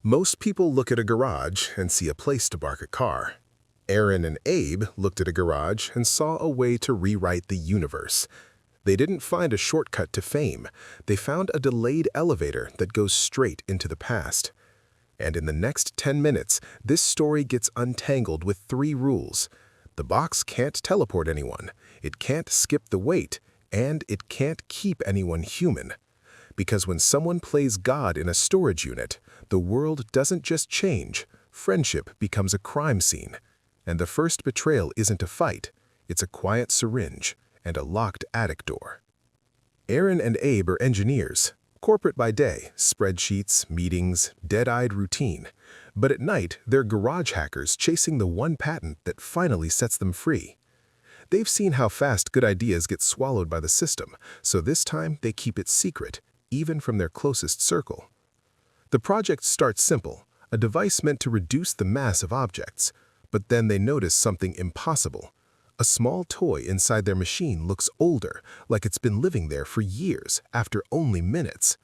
Most people look at a garage and see a place to park a car. Aaron and Abe looked at a garage and saw a way to rewrite the universe. They didn't find a shortcut to fame. They found a delayed elevator that goes straight into the past. And in the next 10 minutes, this story gets untangled with 3 rules. The box can't teleport anyone, it can't skip the wait, and it can't keep anyone human. Because when someone plays God in a storage unit, the world doesn't just change, friendship becomes a crime scene. And the first betrayal isn't a fight, it's a quiet syringe and a locked attic door. Aaron and Abe are engineers, corporate by day, spreadsheets, meetings, dead-eyed routine. But at night, they're garage hackers chasing the one patent that finally sets them free. They've seen how fast good ideas get swallowed by the system, so this time they keep it secret, even from their closest circle. The project starts simple, a device meant to reduce the mass of objects, but then they notice something impossible. A small toy inside their machine looks older, like it's been living there for years, after only minutes.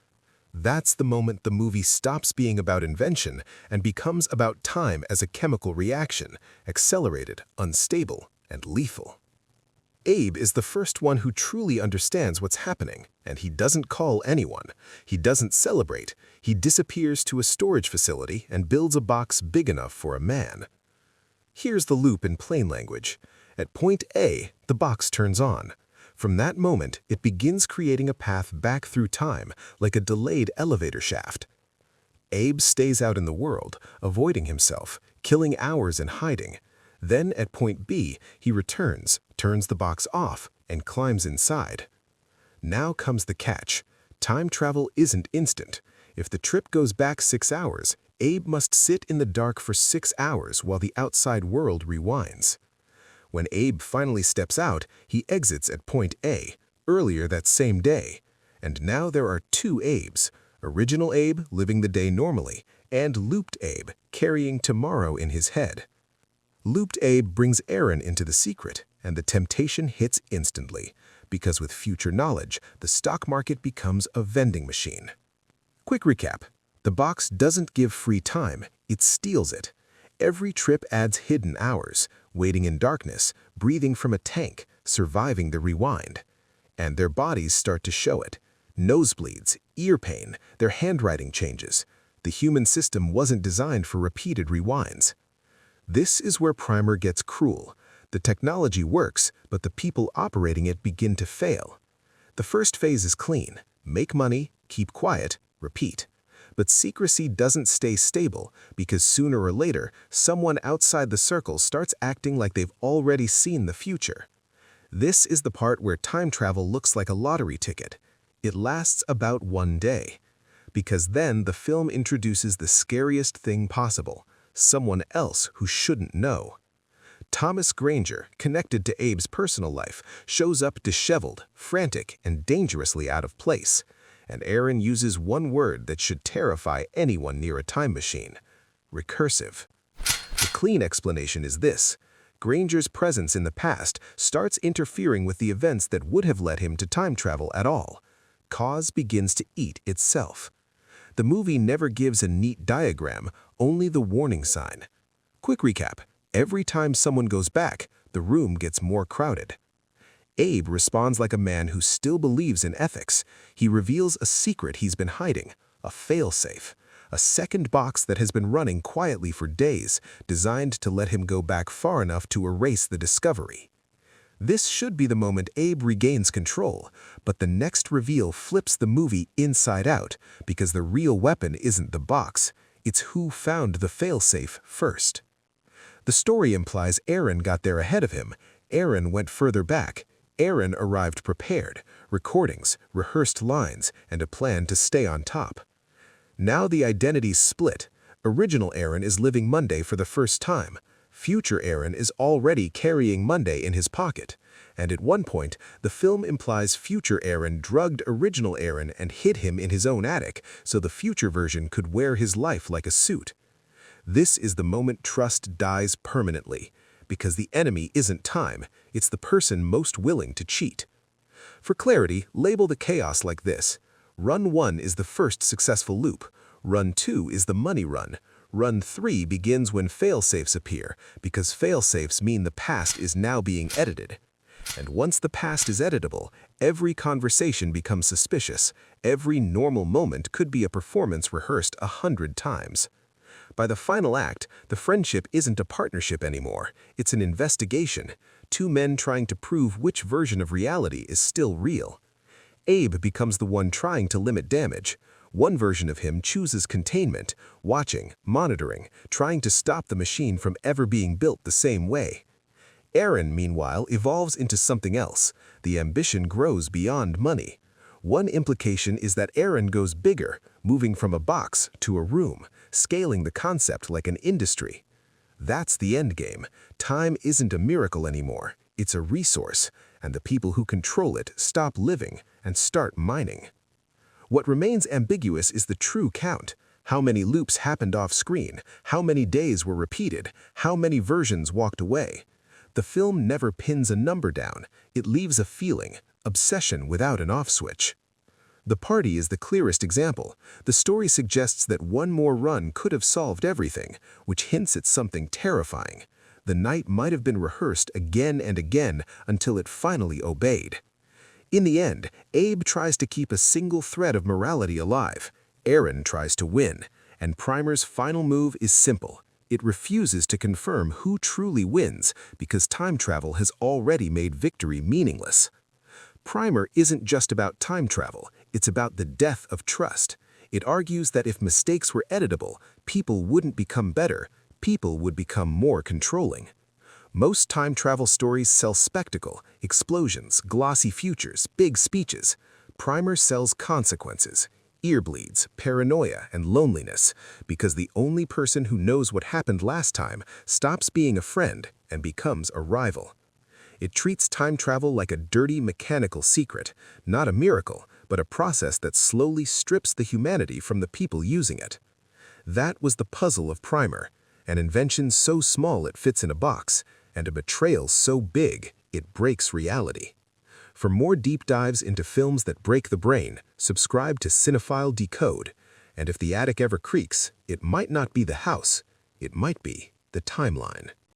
That's the moment the movie stops being about invention and becomes about time as a chemical reaction, accelerated, unstable, and lethal. Abe is the first one who truly understands what's happening, and he doesn't call anyone. He doesn't celebrate. He disappears to a storage facility and builds a box big enough for a man. Here's the loop in plain language. At point A, the box turns on. From that moment, it begins creating a path back through time, like a delayed elevator shaft. Abe stays out in the world, avoiding himself, killing hours in hiding. Then at point B, he returns, turns the box off, and climbs inside. Now comes the catch. Time travel isn't instant. If the trip goes back 6 hours, Abe must sit in the dark for 6 hours while the outside world rewinds. When Abe finally steps out, he exits at point A, earlier that same day. And now there are 2 Abes, original Abe living the day normally, and looped Abe carrying tomorrow in his head. Looped Abe brings Aaron into the secret, and the temptation hits instantly, because with future knowledge, the stock market becomes a vending machine. Quick recap. The box doesn't give free time, it steals it. Every trip adds hidden hours, waiting in darkness, breathing from a tank, surviving the rewind. And their bodies start to show it. Nosebleeds, ear pain, their handwriting changes. The human system wasn't designed for repeated rewinds. This is where Primer gets cruel. The technology works, but the people operating it begin to fail. The first phase is clean. Make money, keep quiet, repeat. But secrecy doesn't stay stable because sooner or later, someone outside the circle starts acting like they've already seen the future. This is the part where time travel looks like a lottery ticket. It lasts about 1 day. Because then the film introduces the scariest thing possible, someone else who shouldn't know. Thomas Granger, connected to Abe's personal life, shows up disheveled, frantic, and dangerously out of place. And Aaron uses one word that should terrify anyone near a time machine: recursive. The clean explanation is this: Granger's presence in the past starts interfering with the events that would have led him to time travel at all. Cause begins to eat itself. The movie never gives a neat diagram, only the warning sign. Quick recap. Every time someone goes back, the room gets more crowded. Abe responds like a man who still believes in ethics. He reveals a secret he's been hiding, a failsafe, a second box that has been running quietly for days, designed to let him go back far enough to erase the discovery. This should be the moment Abe regains control, but the next reveal flips the movie inside out because the real weapon isn't the box, it's who found the failsafe first. The story implies Aaron got there ahead of him. Aaron went further back. Aaron arrived prepared, recordings, rehearsed lines, and a plan to stay on top. Now the identities split. Original Aaron is living Monday for the first time. Future Aaron is already carrying Monday in his pocket. And at one point, the film implies future Aaron drugged original Aaron and hid him in his own attic so the future version could wear his life like a suit. This is the moment trust dies permanently. Because the enemy isn't time, it's the person most willing to cheat. For clarity, label the chaos like this. Run 1 is the first successful loop. Run 2 is the money run. Run 3 begins when failsafes appear, because failsafes mean the past is now being edited. And once the past is editable, every conversation becomes suspicious. Every normal moment could be a performance rehearsed 100 times. By the final act, the friendship isn't a partnership anymore. It's an investigation. Two men trying to prove which version of reality is still real. Abe becomes the one trying to limit damage. One version of him chooses containment, watching, monitoring, trying to stop the machine from ever being built the same way. Aaron, meanwhile, evolves into something else. The ambition grows beyond money. One implication is that Aaron goes bigger, moving from a box to a room, scaling the concept like an industry. That's the endgame. Time isn't a miracle anymore. It's a resource, and the people who control it stop living and start mining. What remains ambiguous is the true count. How many loops happened off-screen? How many days were repeated? How many versions walked away? The film never pins a number down. It leaves a feeling, obsession without an off switch. The party is the clearest example. The story suggests that one more run could have solved everything, which hints at something terrifying. The night might have been rehearsed again and again until it finally obeyed. In the end, Abe tries to keep a single thread of morality alive. Aaron tries to win, and Primer's final move is simple. It refuses to confirm who truly wins because time travel has already made victory meaningless. Primer isn't just about time travel, it's about the death of trust. It argues that if mistakes were editable, people wouldn't become better, people would become more controlling. Most time travel stories sell spectacle, explosions, glossy futures, big speeches. Primer sells consequences, ear bleeds, paranoia, and loneliness, because the only person who knows what happened last time stops being a friend and becomes a rival. It treats time travel like a dirty mechanical secret, not a miracle, but a process that slowly strips the humanity from the people using it. That was the puzzle of Primer, an invention so small it fits in a box, and a betrayal so big it breaks reality. For more deep dives into films that break the brain, subscribe to Cinephile Decode. And if the attic ever creaks, it might not be the house, it might be the timeline.